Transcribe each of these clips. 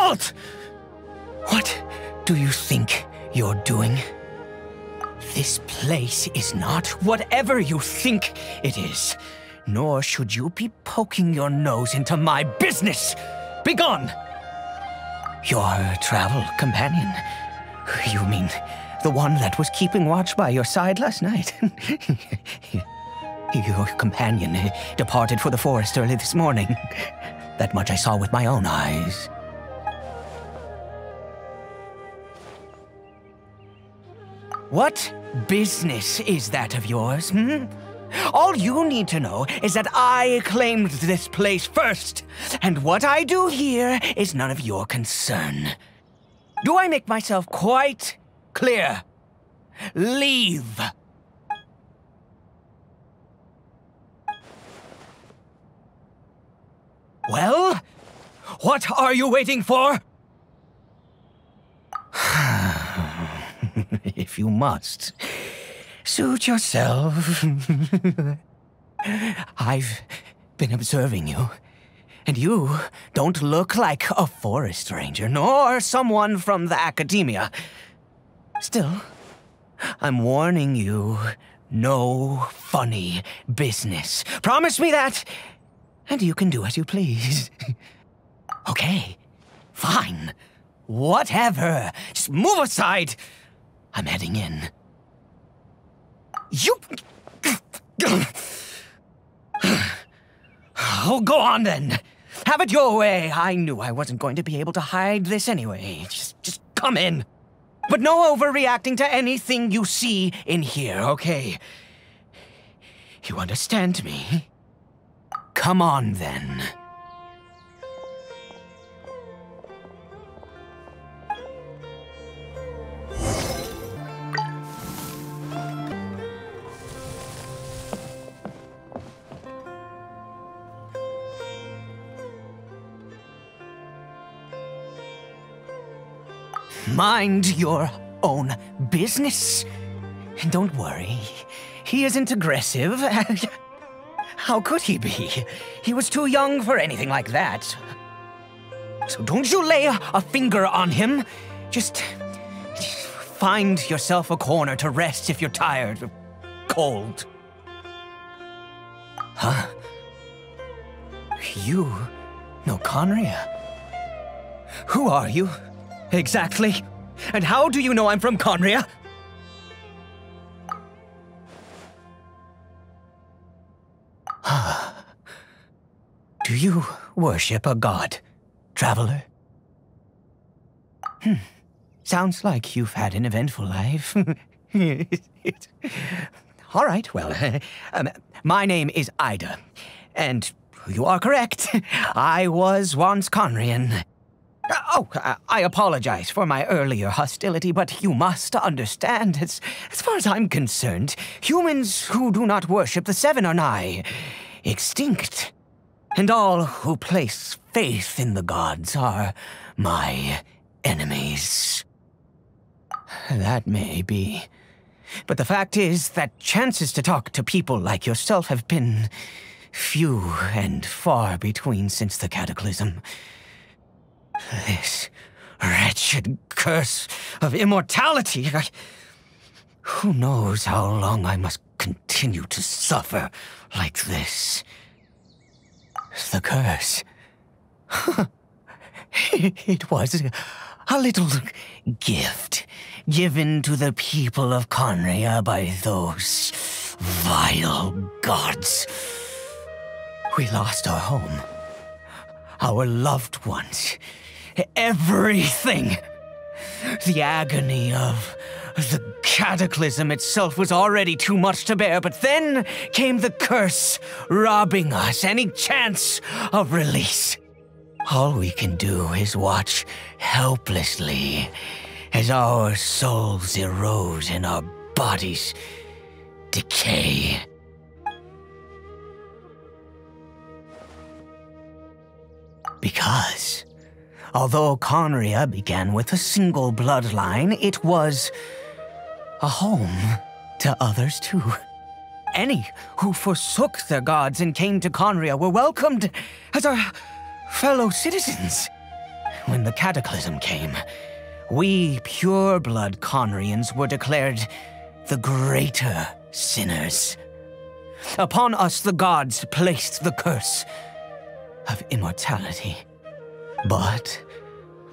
Halt! What do you think you're doing? This place is not whatever you think it is. Nor should you be poking your nose into my business. Begone! Your travel companion. You mean the one that was keeping watch by your side last night? Your companion departed for the forest early this morning. That much I saw with my own eyes. What business is that of yours, All you need to know is that I claimed this place first, and what I do here is none of your concern. Do I make myself quite clear? Leave. Well, what are you waiting for? If you must, suit yourself. I've been observing you, and you don't look like a forest ranger, nor someone from the academia. Still, I'm warning you, no funny business. Promise me that, and you can do as you please. Okay, fine. Whatever. Just move aside. I'm heading in. You... Oh, go on then. Have it your way. I knew I wasn't going to be able to hide this anyway. Just come in. But no overreacting to anything you see in here, okay? You understand me? Come on then. Mind your own business. And don't worry, he isn't aggressive. How could he be? He was too young for anything like that. So don't you lay a finger on him. Just find yourself a corner to rest if you're tired or cold. Huh? You know Conria? Who are you? Exactly. And how do you know I'm from Conria? Do you worship a god, traveler? Sounds like you've had an eventful life. All right, well, my name is Eide, and you are correct. I was once Conrian. Oh, I apologize for my earlier hostility, but you must understand, as far as I'm concerned, humans who do not worship the Seven are nigh extinct. And all who place faith in the gods are my enemies. That may be. But the fact is that chances to talk to people like yourself have been few and far between since the cataclysm. This wretched curse of immortality. Who knows how long I must continue to suffer like this? The curse. It was a little gift given to the people of Conria by those vile gods. We lost our home, our loved ones, everything. The agony of the cataclysm itself was already too much to bear, but then came the curse, robbing us any chance of release. All we can do is watch helplessly as our souls erode and our bodies decay. Because, although Conria began with a single bloodline, it was a home to others too. Any who forsook their gods and came to Conria were welcomed as our fellow citizens. When the cataclysm came, we pure-blood Conrians were declared the greater sinners. Upon us the gods placed the curse of immortality. But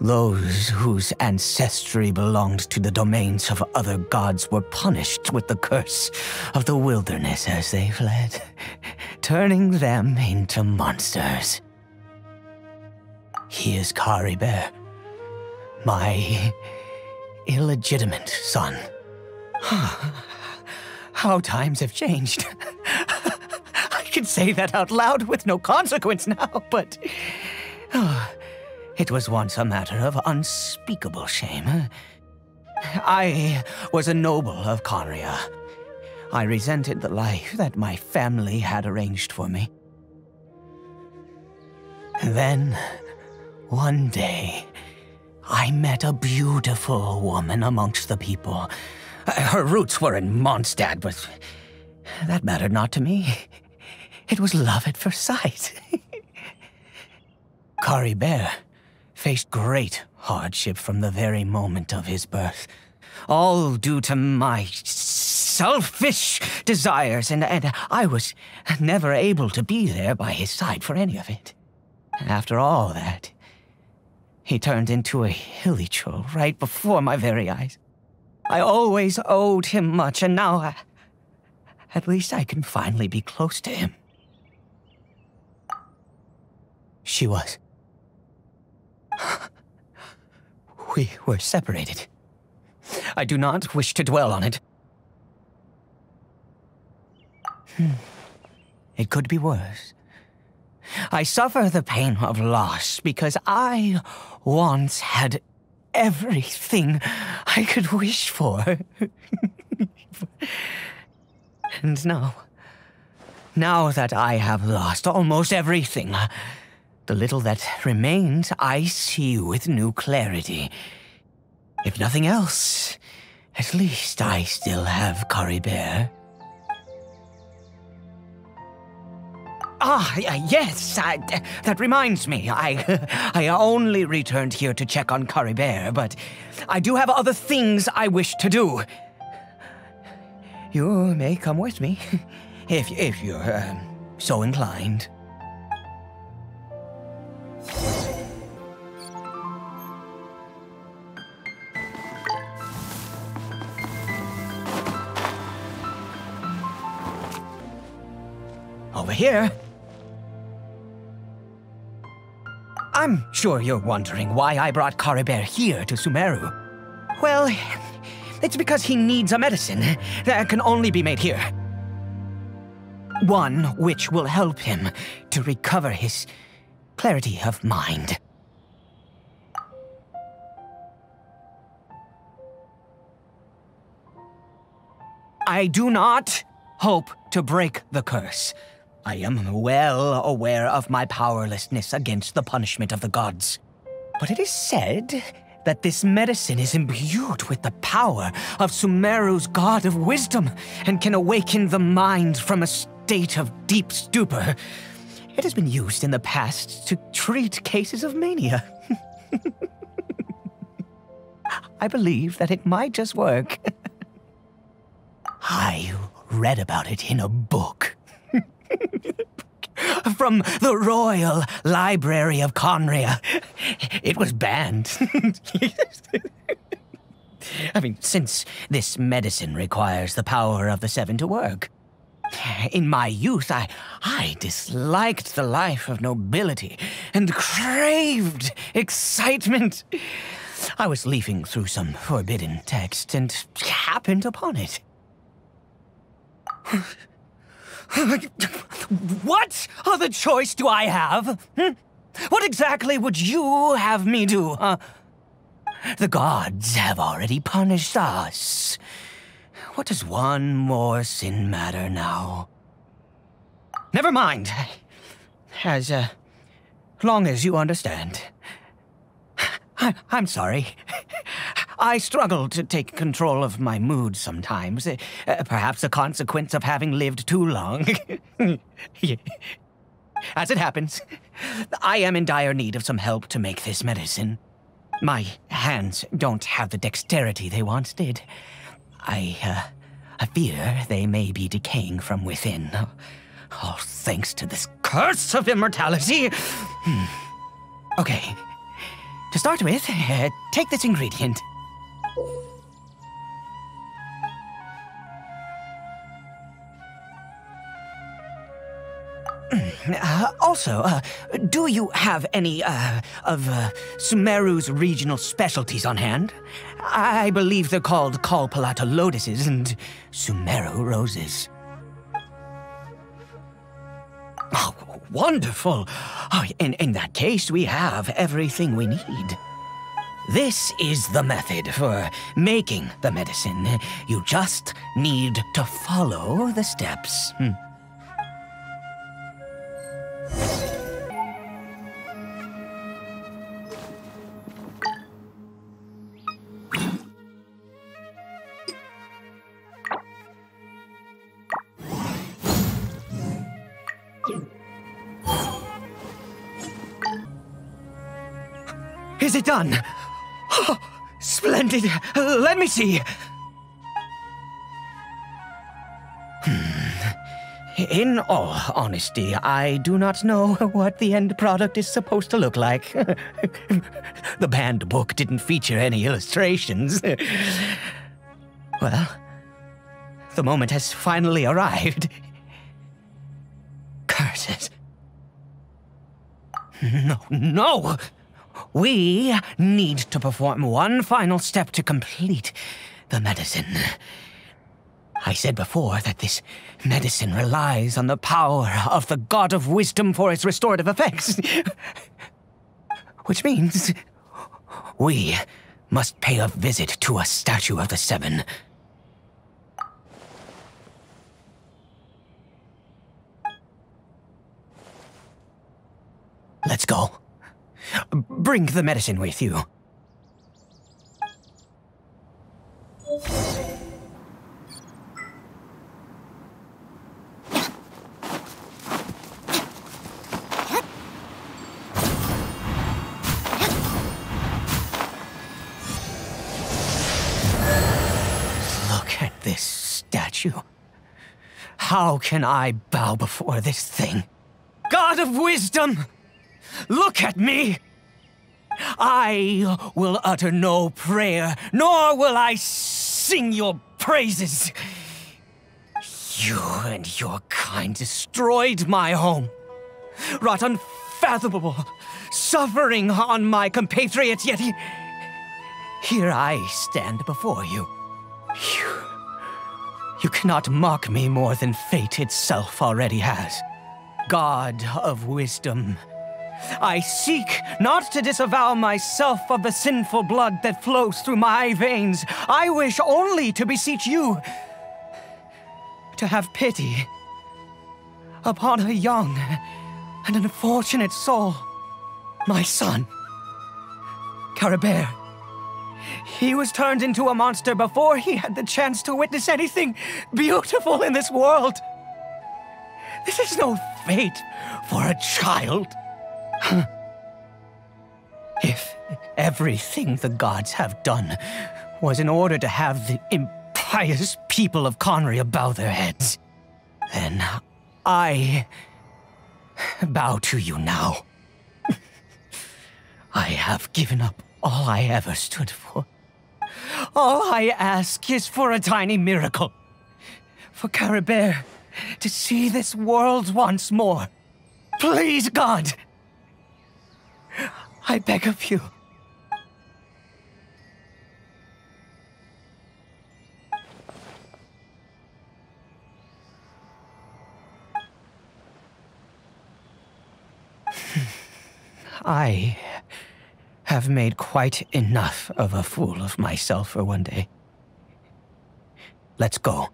those whose ancestry belonged to the domains of other gods were punished with the curse of the wilderness as they fled, turning them into monsters. He is Caribert, my illegitimate son. How times have changed. I can say that out loud with no consequence now, but it was once a matter of unspeakable shame. I was a noble of Conria. I resented the life that my family had arranged for me. Then, one day, I met a beautiful woman amongst the people. Her roots were in Mondstadt, but that mattered not to me. It was love at first sight. Caribert faced great hardship from the very moment of his birth, all due to my selfish desires, and I was never able to be there by his side for any of it. After all that, he turned into a hilichurl right before my very eyes. I always owed him much, and now at least I can finally be close to him. She was. We were separated. I do not wish to dwell on it. It could be worse. I suffer the pain of loss because I once had everything I could wish for. And now that I have lost almost everything, the little that remains I see with new clarity. If nothing else, at least I still have Caribert. Yes, that reminds me. I only returned here to check on Caribert, but I do have other things I wish to do. You may come with me, if you're so inclined. Over here. I'm sure you're wondering why I brought Caribert here to Sumeru. Well, it's because he needs a medicine that can only be made here. One which will help him to recover his clarity of mind. I do not hope to break the curse. I am well aware of my powerlessness against the punishment of the gods. But it is said that this medicine is imbued with the power of Sumeru's god of wisdom and can awaken the mind from a state of deep stupor. It has been used in the past to treat cases of mania. I believe that it might just work. I read about it in a book. From the Royal Library of Conria. It was banned. I mean, since this medicine requires the power of the Seven to work. In my youth, I disliked the life of nobility and craved excitement. I was leafing through some forbidden text and happened upon it. What other choice do I have? What exactly would you have me do? The gods have already punished us. What does one more sin matter now? Never mind. As long as you understand. I'm sorry. I struggle to take control of my mood sometimes. Perhaps a consequence of having lived too long. As it happens, I am in dire need of some help to make this medicine. My hands don't have the dexterity they once did. I fear they may be decaying from within. All thanks to this curse of immortality. Okay. To start with, take this ingredient. Also, do you have any, of Sumeru's regional specialties on hand? I believe they're called Kalpalata lotuses and Sumeru roses. Oh, wonderful! Oh, in that case, we have everything we need. This is the method for making the medicine. You just need to follow the steps. Is it done? Oh, splendid. Let me see. In all honesty, I do not know what the end product is supposed to look like. The banned book didn't feature any illustrations. Well, the moment has finally arrived. Curses. No! We need to perform one final step to complete the medicine. I said before that this medicine relies on the power of the God of Wisdom for its restorative effects. Which means we must pay a visit to a statue of the Seven. Let's go. Bring the medicine with you. Look at this statue. How can I bow before this thing? God of Wisdom! Look at me! I will utter no prayer, nor will I sing your praises. You and your kind destroyed my home, wrought unfathomable suffering on my compatriots, yet here I stand before you. You cannot mock me more than fate itself already has. God of Wisdom, I seek not to disavow myself of the sinful blood that flows through my veins. I wish only to beseech you to have pity upon a young and unfortunate soul, my son, Caribert. He was turned into a monster before he had the chance to witness anything beautiful in this world. This is no fate for a child. If everything the gods have done was in order to have the impious people of Conria bow their heads, then I bow to you now. I have given up all I ever stood for. All I ask is for a tiny miracle. For Caribert to see this world once more. Please, God! I beg of you. I have made quite enough of a fool of myself for one day. Let's go.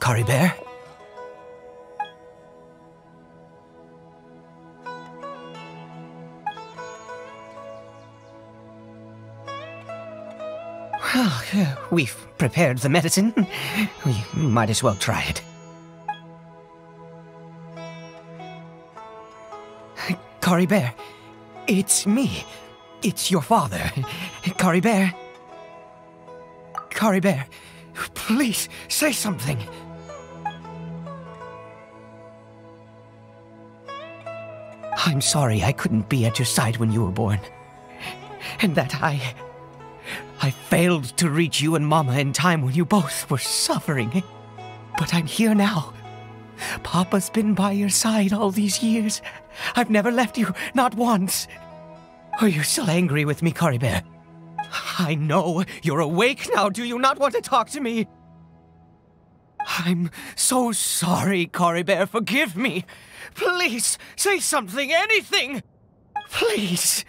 Caribert? Well, we've prepared the medicine. We might as well try it. Caribert, it's me. It's your father. Caribert. Caribert, please say something. I'm sorry I couldn't be at your side when you were born. And that I failed to reach you and Mama in time when you both were suffering. But I'm here now. Papa's been by your side all these years. I've never left you, not once. Are you still angry with me, Caribert? I know you're awake now. Do you not want to talk to me? I'm so sorry, Caribert. Forgive me. Please, say something, anything. Please.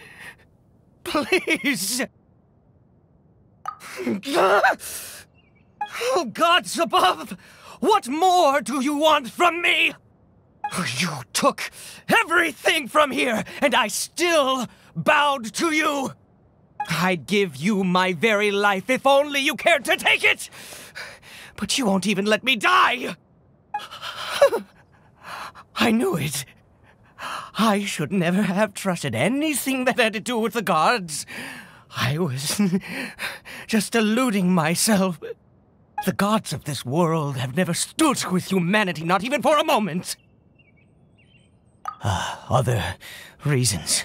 Please. Oh, gods above! What more do you want from me? You took everything from here, and I still bowed to you. I'd give you my very life if only you cared to take it. But you won't even let me die. I knew it. I should never have trusted anything that had to do with the gods. I was just deluding myself. The gods of this world have never stood with humanity, not even for a moment. Other reasons.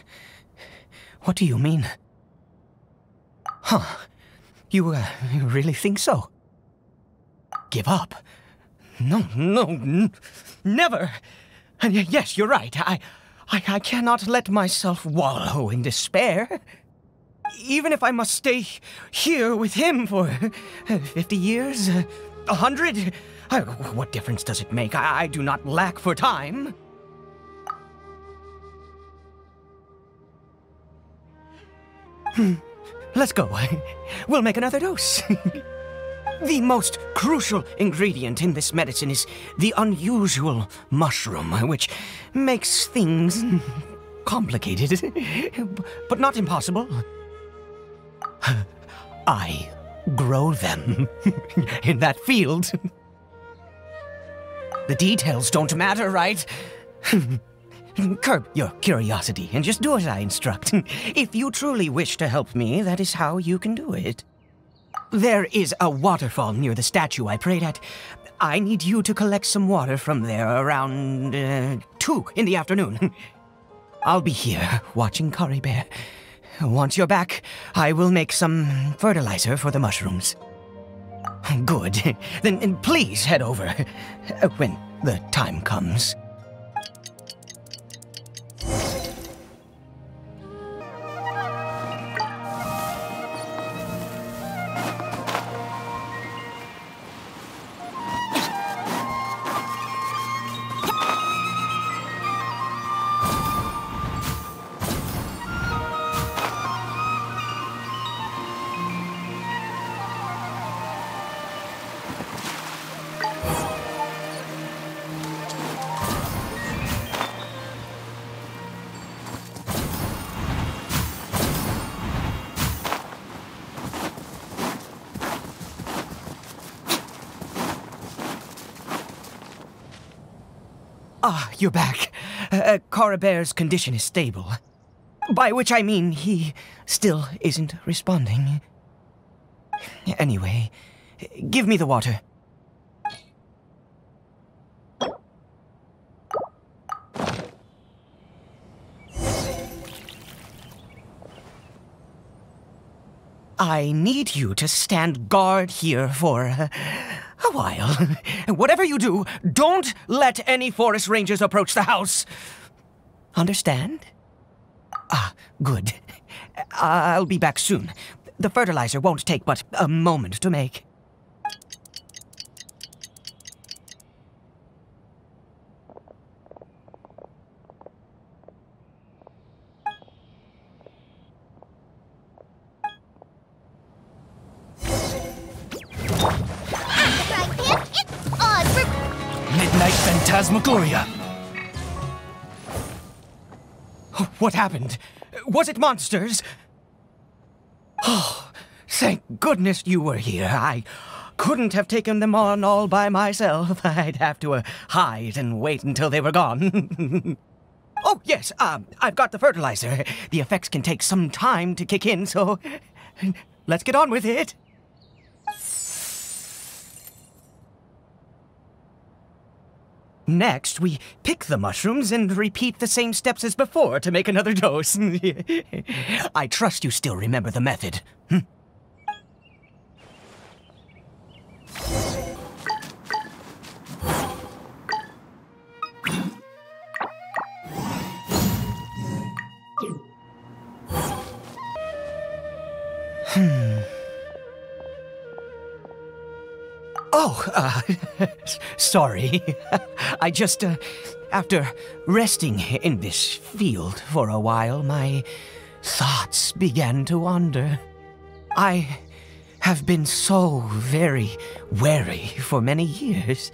What do you mean? Huh. You really think so? Give up? No, never. And yes, you're right. I cannot let myself wallow in despair. Even if I must stay here with him for 50 years, 100, what difference does it make? I do not lack for time. Let's go. We'll make another dose. The most crucial ingredient in this medicine is the unusual mushroom, which makes things complicated, but not impossible. I grow them in that field. The details don't matter, right? Curb your curiosity and just do as I instruct. If you truly wish to help me, that is how you can do it. There is a waterfall near the statue I prayed at. I need you to collect some water from there around 2 in the afternoon. I'll be here watching Caribert. Once you're back, I will make some fertilizer for the mushrooms. Good. Then please head over when the time comes. You're back. Caribert's condition is stable. By which I mean he still isn't responding. Anyway, give me the water. I need you to stand guard here for a while. Whatever you do, don't let any forest rangers approach the house. Understand? Good. I'll be back soon. The fertilizer won't take but a moment to make. Phantasmagoria! What happened? Was it monsters? Oh, thank goodness you were here. I couldn't have taken them on all by myself. I'd have to hide and wait until they were gone. Oh, yes, I've got the fertilizer. The effects can take some time to kick in, so let's get on with it. Next, we pick the mushrooms and repeat the same steps as before to make another dose. I trust you still remember the method. Oh, sorry. I just, after resting in this field for a while, my thoughts began to wander. I have been so very wary for many years.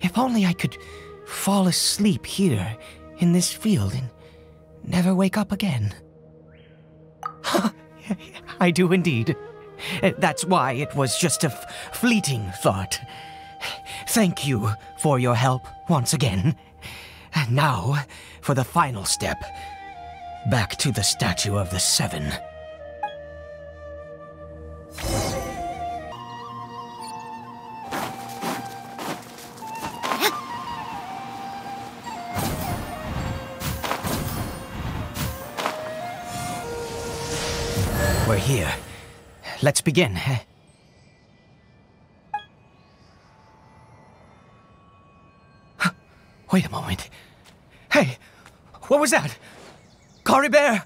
If only I could fall asleep here in this field and never wake up again. I do indeed. That's why it was just a fleeting thought. Thank you for your help once again. And now, for the final step. Back to the Statue of the Seven. We're here. Let's begin. Wait a moment. Hey, what was that? Caribert!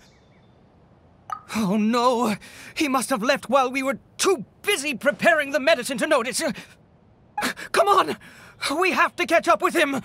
Oh no, he must have left while we were too busy preparing the medicine to notice. Come on, we have to catch up with him.